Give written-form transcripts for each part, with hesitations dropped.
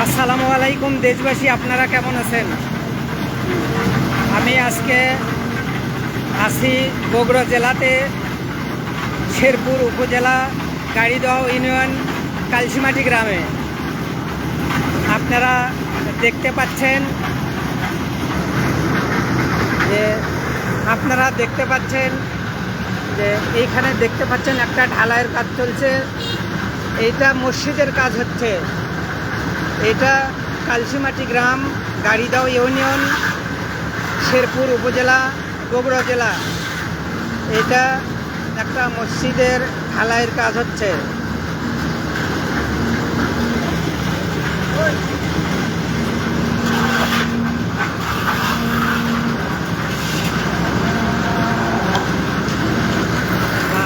আসসালামু আলাইকুম দেশবাসী, আপনারা কেমন আছেন? আমি আজকে আছি বগুড়া জেলাতে শেরপুর উপজেলা গাড়িদহ ইউনিয়ন কালসিমাটি গ্রামে। আপনারা দেখতে পাচ্ছেন যে এইখানে দেখতে পাচ্ছেন একটা ঢালাইয়ের কাজ চলছে। এইটা মসজিদের কাজ হচ্ছে। এটা কালসিমাটি গ্রাম, গাড়িদহ ইউনিয়ন, শেরপুর উপজেলা, বগুড়া জেলা। এটা একটা মসজিদের ঢালাইয়ের কাজ হচ্ছে।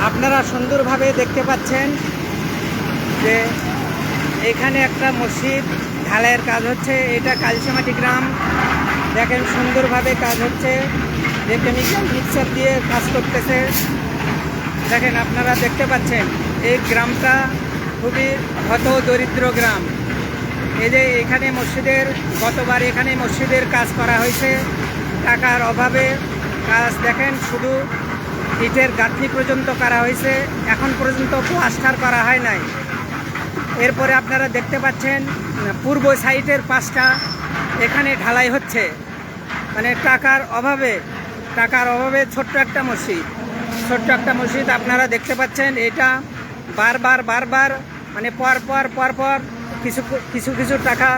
আপনারা সুন্দরভাবে দেখতে পাচ্ছেন যে এখানে একটা মসজিদ ঢালাইয়ের কাজ হচ্ছে। এটা কালসিমাটি গ্রাম, দেখেন সুন্দরভাবে কাজ হচ্ছে। যে কেমিক্যাল মিক্সার দিয়ে কাজ করতেছে, দেখেন আপনারা দেখতে পাচ্ছেন। এই গ্রামটা খুবই হত দরিদ্র গ্রাম। এই যে এখানে মসজিদের, গতবার এখানে মসজিদের কাজ করা হয়েছে, টাকার অভাবে কাজ দেখেন, শুধু ইটের গাঁথনি পর্যন্ত করা হয়েছে, এখন পর্যন্ত প্লাস্টার করা হয় নাই। এরপরে আপনারা দেখতে পাচ্ছেন পূর্ব সাইডের পাশটা এখানে ঢালাই হচ্ছে, মানে টাকার অভাবে ছোট্ট একটা মসজিদ আপনারা দেখতে পাচ্ছেন। এটা বারবার মানে পর কিছু টাকা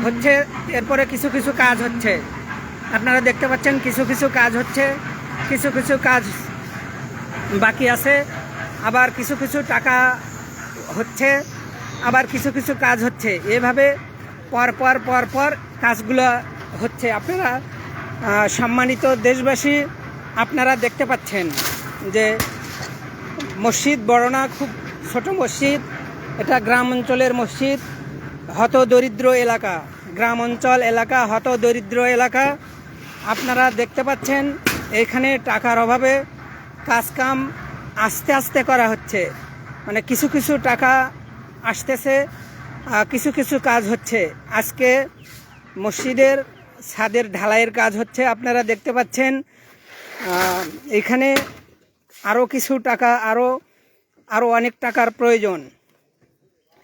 হচ্ছে, এরপরে কিছু কাজ হচ্ছে। আপনারা দেখতে পাচ্ছেন কিছু কাজ হচ্ছে, কিছু কাজ বাকি আছে, আবার কিছু টাকা হচ্ছে, আবার কিছু কাজ হচ্ছে। এভাবে পর কাজগুলো হচ্ছে। আপনারা সম্মানিত দেশবাসী, আপনারা দেখতে পাচ্ছেন যে মসজিদ বড় না, খুব ছোট মসজিদ। এটা গ্রাম অঞ্চলের মসজিদ, হত দরিদ্র এলাকা, গ্রাম অঞ্চল এলাকা, হত দরিদ্র এলাকা। আপনারা দেখতে পাচ্ছেন এখানে টাকার অভাবে কাজকাম আস্তে করা হচ্ছে, মানে কিছু টাকা আসতেছে, কিছু কাজ হচ্ছে। আজকে মসজিদের ছাদের ঢালাইয়ের কাজ হচ্ছে। আপনারা দেখতে পাচ্ছেন এখানে আরও কিছু টাকা, আরও অনেক টাকার প্রয়োজন।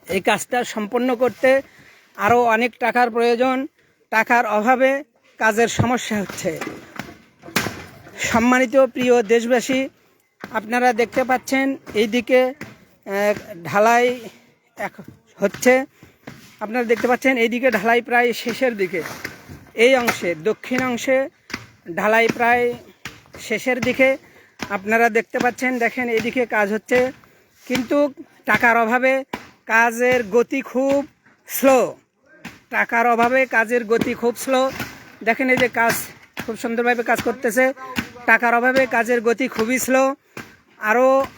এই কাজটা সম্পন্ন করতে আরও অনেক টাকার প্রয়োজন। টাকার অভাবে কাজের সমস্যা হচ্ছে। সম্মানিত প্রিয় দেশবাসী, আপনারা দেখতে পাচ্ছেন এইদিকে ঢালাই হচ্ছে। আপনারা দেখতে পাচ্ছেন এইদিকে ঢালাই প্রায় শেষের দিকে, এই অংশে দক্ষিণ অংশে ঢালাই প্রায় শেষের দিকে। আপনারা দেখতে পাচ্ছেন, দেখেন এইদিকে কাজ হচ্ছে, কিন্তু টাকার অভাবে কাজের গতি খুব স্লো। দেখেন এই যে কাজ খুব সুন্দরভাবে কাজ করতেছে, টাকার অভাবে কাজের গতি খুবই স্লো।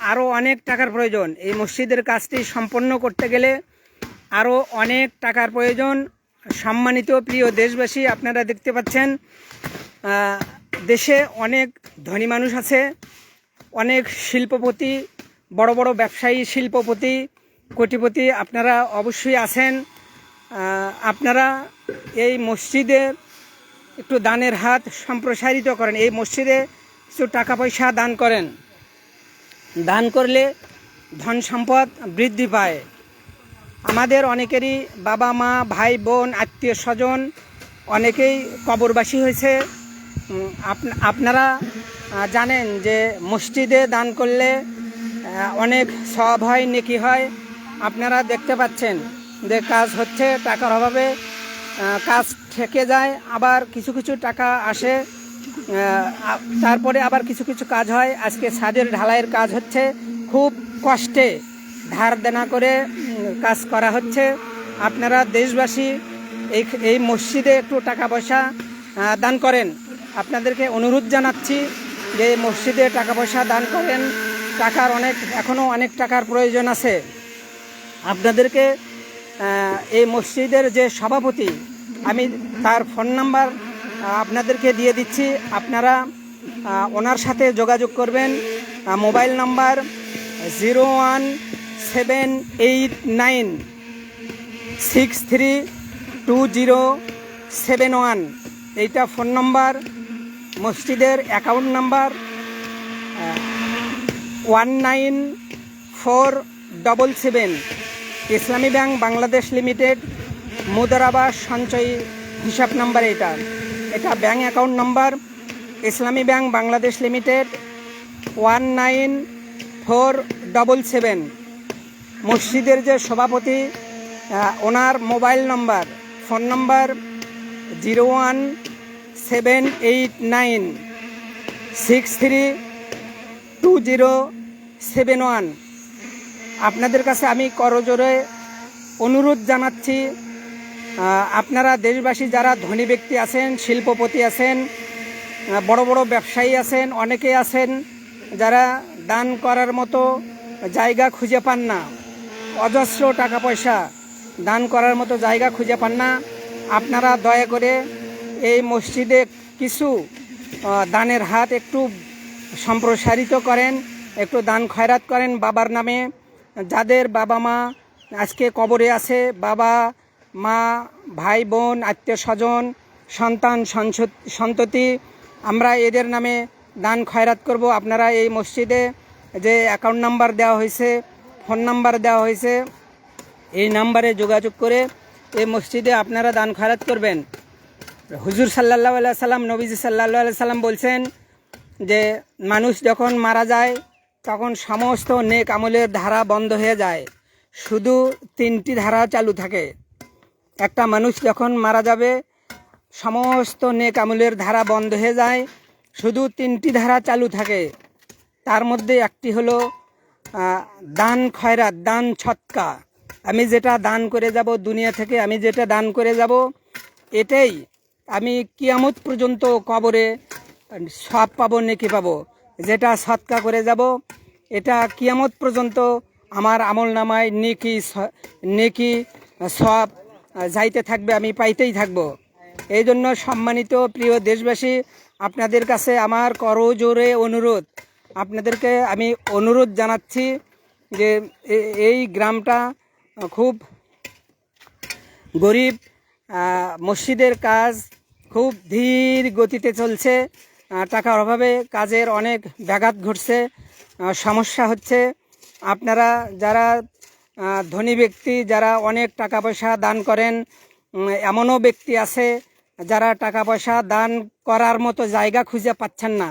আরও অনেক টাকার প্রয়োজন। এই মসজিদের কাজটি সম্পন্ন করতে গেলে আরও অনেক টাকার প্রয়োজন। সম্মানিত প্রিয় দেশবাসী, আপনারা দেখতে পাচ্ছেন দেশে অনেক ধনী মানুষ আছে, অনেক শিল্পপতি, বড় ব্যবসায়ী, শিল্পপতি, কোটিপতি আপনারা অবশ্যই আছেন। আপনারা এই মসজিদে একটু দানের হাত সম্প্রসারিত করেন। এই মসজিদে কিছু টাকা পয়সা দান করেন। দান করলে ধন সম্পদ বৃদ্ধি পায়। আমাদের অনেকেরই বাবা মা, ভাই বোন, আত্মীয় স্বজন অনেকেই কবরবাসী হয়েছে। আপনারা জানেন যে মসজিদে দান করলে অনেক সওয়াব হয়, নেকি হয়। আপনারা দেখতে পাচ্ছেন যে কাজ হচ্ছে, টাকার অভাবে কাজ থেকে যায়, আবার কিছু টাকা আসে, তারপরে আবার কিছু কাজ হয়। আজকে ছাদের ঢালাইয়ের কাজ হচ্ছে, খুব কষ্টে ধার দেনা করে কাজ করা হচ্ছে। আপনারা দেশবাসী এই মসজিদে একটু টাকা পয়সা দান করেন। আপনাদেরকে অনুরোধ জানাচ্ছি যে মসজিদে টাকা পয়সা দান করেন। এখনও অনেক টাকার প্রয়োজন আছে। আপনাদেরকে এই মসজিদের যে সভাপতি, আমি তার ফোন নাম্বার আপনাদেরকে দিয়ে দিচ্ছি। আপনারা ওনার সাথে যোগাযোগ করবেন। মোবাইল নাম্বার 01789 63 2071, এইটা ফোন নম্বর। মসজিদের অ্যাকাউন্ট নাম্বার 19477। ইসলামী ব্যাংক বাংলাদেশ লিমিটেড মুদারাবাস সঞ্চয়ী হিসাব নাম্বার এটা ব্যাংক অ্যাকাউন্ট নাম্বার ইসলামী ব্যাংক বাংলাদেশ লিমিটেড 19477। মসজিদের যে সভাপতি ওনার মোবাইল নাম্বার, ফোন নাম্বার 01789632071। আপনাদের কাছে আমি করজোরে অনুরোধ জানাচ্ছি, আপনারা দেশবাসী যারা ধনী ব্যক্তি আছেন, শিল্পপতি আছেন, বড় বড় ব্যবসায়ী আছেন, অনেকে আছেন যারা দান করার মতো জায়গা খুঁজে পান না, অজস্র টাকা পয়সা দান করার মতো জায়গা খুঁজে পান না, আপনারা দয়া করে এই মসজিদে কিছু দানের হাত একটু সম্প্রসারিত করেন, একটু দান খয়রাত করেন বাবার নামে। যাদের বাবা মা আজকে কবরে আছে, বাবা মা ভাই বোন আত্মীয় স্বজন সন্তান সন্ততি, আমরা এদের নামে দান খয়রাত করব। আপনারা এই মসজিদে যে অ্যাকাউন্ট নাম্বার দেওয়া হয়েছে, ফোন নাম্বার দেওয়া হয়েছে, এই নাম্বারে যোগাযোগ করে এই মসজিদে আপনারা দান খয়রাত করবেন। হুজুর সাল্লাল্লাহু আলাইহি সাল্লাম, নবীজি সাল্লাল্লাহু আলাইহি সাল্লাম বলছেন যে মানুষ যখন মারা যায় তখন সমস্ত নেক আমলের ধারা বন্ধ হয়ে যায়, শুধু 3টি ধারা চালু থাকে। একটা মানুষ যখন মারা যাবে সমস্ত নেক আমলের ধারা বন্ধ হয়ে যায়, শুধু 3টি ধারা চালু থাকে। তার মধ্যে একটি হলো দান খয়রাত, দান সৎকা। আমি যেটা দান করে যাব দুনিয়া থেকে, আমি যেটা দান করে যাব এটাই আমি কিয়ামত পর্যন্ত কবরে সব পাবো, নেকি পাবো। যেটা সৎকা করে যাব এটা কিয়ামত পর্যন্ত আমার আমল নামায় নেকি সব যাইতে থাকবে, আমি পাইতেই থাকবো। এই জন্য সম্মানিত প্রিয় দেশবাসী, আপনাদের কাছে আমার করজোরে অনুরোধ, আপনাদেরকে আমি অনুরোধ জানাচ্ছি যে এই গ্রামটা খুব গরিব, মসজিদের কাজ খুব ধীর গতিতে চলছে, টাকার অভাবে কাজের অনেক ব্যাঘাত ঘটছে, সমস্যা হচ্ছে। আপনারা যারা ধনী ব্যক্তি, যারা অনেক টাকা পয়সা দান করেন, এমনও ব্যক্তি আছে যারা টাকা পয়সা দান করার মতো জায়গা খুঁজে পাচ্ছেন না,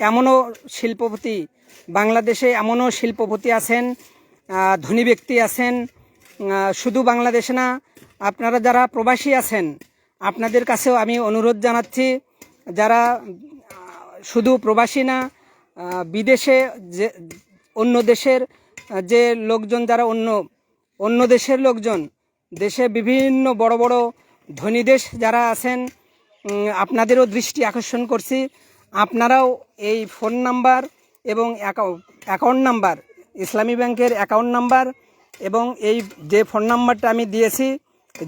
এমনও শিল্পপতি বাংলাদেশে, এমনও শিল্পপতি আছেন, ধনী ব্যক্তি আছেন। শুধু বাংলাদেশে না, আপনারা যারা প্রবাসী আছেন আপনাদের কাছেও আমি অনুরোধ জানাচ্ছি, যারা শুধু প্রবাসী না, বিদেশে যে অন্য দেশের যে লোকজন, যারা অন্য দেশের লোকজন, দেশে বিভিন্ন বড় বড় ধনী দেশ যারা আছেন, আপনাদেরও দৃষ্টি আকর্ষণ করছি, আপনারাও এই ফোন নাম্বার এবং অ্যাকাউন্ট নাম্বার, ইসলামী ব্যাংকের অ্যাকাউন্ট নাম্বার এবং এই যে ফোন নাম্বারটা আমি দিয়েছি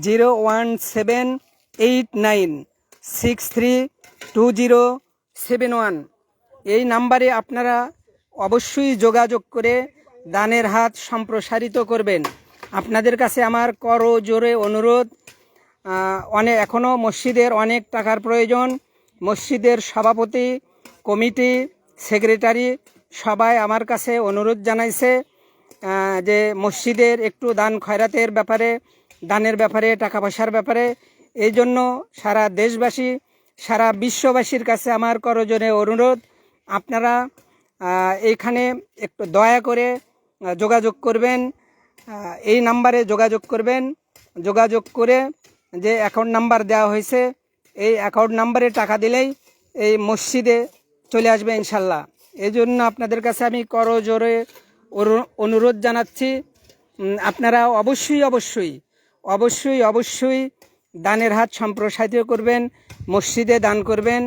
01789632071, এই নাম্বারে আপনারা অবশ্যই যোগাযোগ করে দানের হাত সম্প্রসারিত করবেন। আপনাদের কাছে আমার করজোরে অনুরোধ, এখনও মসজিদের অনেক টাকার প্রয়োজন। মসজিদের সভাপতি, কমিটি, সেক্রেটারি সবাই আমার কাছে অনুরোধ জানাইছে যে মসজিদের একটু দান খয়রাতের ব্যাপারে, দানের ব্যাপারে, টাকা পয়সার ব্যাপারে। এই জন্য সারা দেশবাসী, সারা বিশ্ববাসীর কাছে আমার করজোরে অনুরোধ, আপনারা এইখানে একটু দয়া করে যোগাযোগ করবেন, এই নাম্বারে যোগাযোগ করবেন। যোগাযোগ করে যে অ্যাকাউন্ট নাম্বার দেওয়া হয়েছে এই অ্যাকাউন্ট নাম্বারে টাকা দিলেই এই মসজিদে চলে আসবে ইনশাল্লাহ। এই জন্য আপনাদের কাছে আমি করজোরে অনুরোধ জানাচ্ছি, আপনারা অবশ্যই দানের হাত সম্প্রসারিত করবেন, মসজিদে দান করবেন।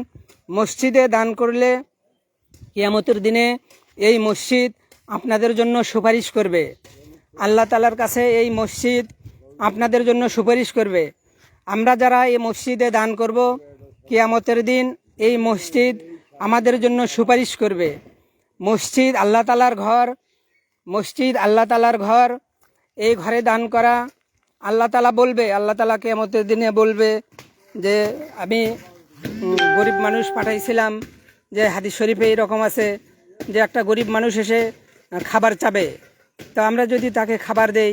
মসজিদে দান করলে কিয়ামতের দিনে এই মসজিদ আপনাদের জন্য সুপারিশ করবে, আল্লাহ তাআলার কাছে এই মসজিদ আপনাদের জন্য সুপারিশ করবে। আমরা যারা এই মসজিদে দান করব, কিয়ামতের দিন এই মসজিদ আমাদের জন্য সুপারিশ করবে। মসজিদ আল্লাহ তাআলার ঘর, মসজিদ আল্লাহ তাআলার ঘর। এই ঘরে দান করা আল্লাহ তাআলা বলবে, আল্লাহ তাআলা কিয়ামতের দিনে বলবে যে আমি গরিব মানুষ পাঠাইছিলাম, যে হাদিস শরীফে এরকম আছে যে একটা গরিব মানুষ এসে খাবার চাবে, তো আমরা যদি তাকে খাবার দেই,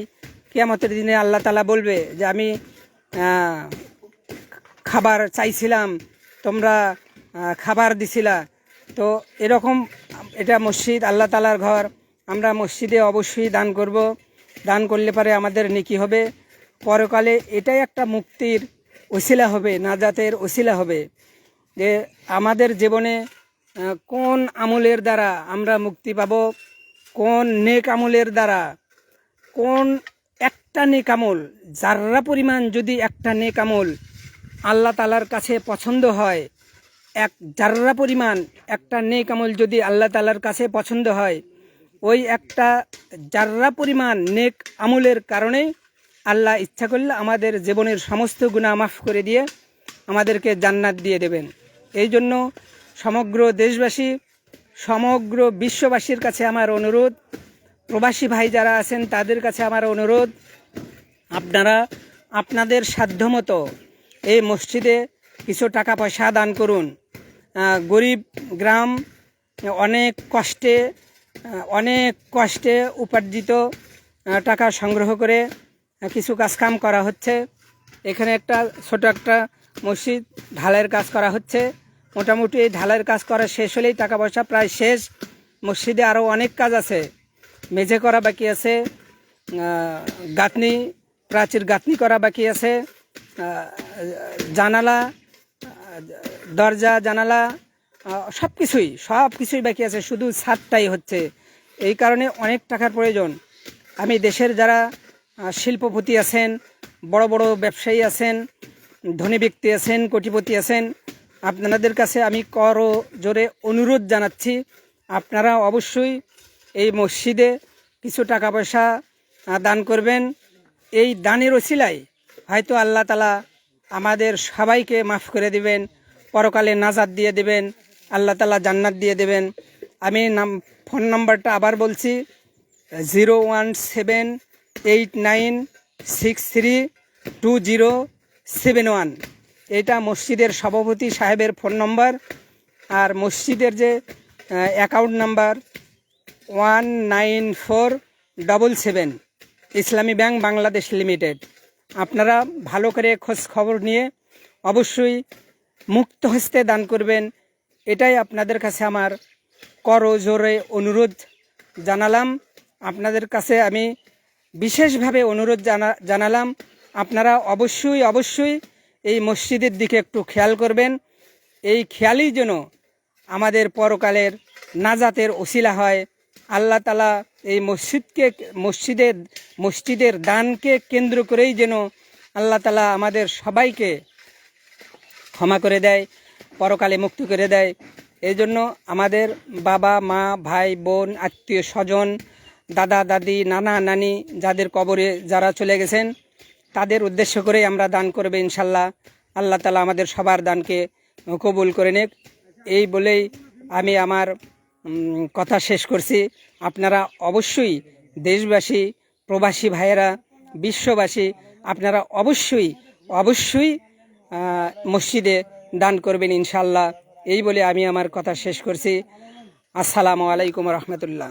কিয়ামতের দিনে আল্লাহ তাআলা বলবে যে আমি খাবার চাইছিলাম, তোমরা খাবার দিছিলা। তো এরকম এটা মসজিদ আল্লাহ তাআলার ঘর, আমরা মসজিদে অবশ্যই দান করব। দান করলে পরে আমাদের নেকি হবে, পরকালে এটাই একটা মুক্তির ওসিলা হবে, নাজাতের ওসিলা হবে। যে আমাদের জীবনে কোন আমলের দ্বারা আমরা মুক্তি পাব, কোন নেক আমলের দ্বারা, কোন একটা নেক আমল, যার্রা পরিমাণ যদি একটা নেক আমল আল্লাহ তাআলার কাছে পছন্দ হয়, এক যার্রা পরিমাণ একটা নেক আমল যদি আল্লাহ তাআলার কাছে পছন্দ হয়, ওই একটা যার্রা পরিমাণ নেক আমলের কারণে আল্লাহ ইচ্ছা করলে আমাদের জীবনের সমস্ত গুনাহ মাফ করে দিয়ে আমাদেরকে জান্নাত দিয়ে দেবেন। এই জন্য সমগ্র দেশবাসী, সমগ্র বিশ্ববাসীর কাছে আমার অনুরোধ, প্রবাসী ভাই যারা আছেন তাদের কাছে আমার অনুরোধ, আপনারা আপনাদের সাধ্যমতো এই মসজিদে কিছু টাকা পয়সা দান করুন। গরিব গ্রাম, অনেক কষ্টে উপার্জিত টাকা সংগ্রহ করে কিছু কাজকাম করা হচ্ছে। এখানে একটা ছোট একটা মসজিদ ঢালাইয়ের কাজ করা হচ্ছে। মোটামুটি এই ঢালাইয়ের কাজ করা শেষ হলেই টাকা পয়সা প্রায় শেষ। মসজিদে আরও অনেক কাজ আছে, মেঝে করা বাকি আছে, গাঁথনি, প্রাচীর গাঁথনি করা বাকি আছে, জানালা, দরজা জানালা সব কিছুই বাকি আছে, শুধু ছাদটাই হচ্ছে। এই কারণে অনেক টাকার প্রয়োজন। আমি দেশের যারা শিল্পপতি আছেন, বড় বড় ব্যবসায়ী আছেন, ধনী ব্যক্তি আছেন, কোটিপতি আছেন, আপনাদের কাছে আমি করজোরে অনুরোধ জানাচ্ছি, আপনারা অবশ্যই এই মসজিদে কিছু টাকা পয়সা দান করবেন। এই দানের ওসিলায় হয়তো আল্লাহ তাআলা আমাদের সবাইকে মাফ করে দিবেন, পরকালে নাজাত দিয়ে দেবেন, আল্লাহ তাআলা জান্নাত দিয়ে দেবেন। আমি ফোন নাম্বারটা আবার বলছি, 01789632071। এটা মসজিদের সভাপতি সাহেবের ফোন নম্বর। আর মসজিদের যে অ্যাকাউন্ট নাম্বার 19477, ইসলামী ব্যাংক বাংলাদেশ লিমিটেড। আপনারা ভালো করে খোঁজ খবর নিয়ে অবশ্যই মুক্ত হস্তে দান করবেন, এটাই আপনাদের কাছে আমার করজোরে অনুরোধ জানালাম। আপনাদের কাছে আমি বিশেষভাবে অনুরোধ জানালাম, আপনারা অবশ্যই এই মসজিদের দিকে একটু খেয়াল করবেন। এই খেয়ালই যেন আমাদের পরকালের নাজাতের ওসিলা হয়। আল্লাহ তাআলা এই মসজিদের দানকে কেন্দ্র করেই যেন আল্লাহ তাআলা আমাদের সবাইকে ক্ষমা করে দেয়, পরকালে মুক্তি করে দেয়। এই জন্য আমাদের বাবা মা, ভাই বোন, আত্মীয় স্বজন, দাদা দাদি, নানা নানি যাদের কবরে যারা চলে গেছেন, তাদের উদ্দেশ্য করেই আমরা দান করবে ইনশাল্লাহ। আল্লাহ তাআলা আমাদের সবার দানকে কবুল করে নেক। এই বলেই আমি আমার কথা শেষ করছি। আপনারা অবশ্যই দেশবাসী, প্রবাসী ভাইয়েরা, বিশ্ববাসী, আপনারা অবশ্যই মসজিদে দান করবেন ইনশাল্লাহ। এই বলে আমি আমার কথা শেষ করছি। আসসালামু আলাইকুম রহমতুল্লাহ।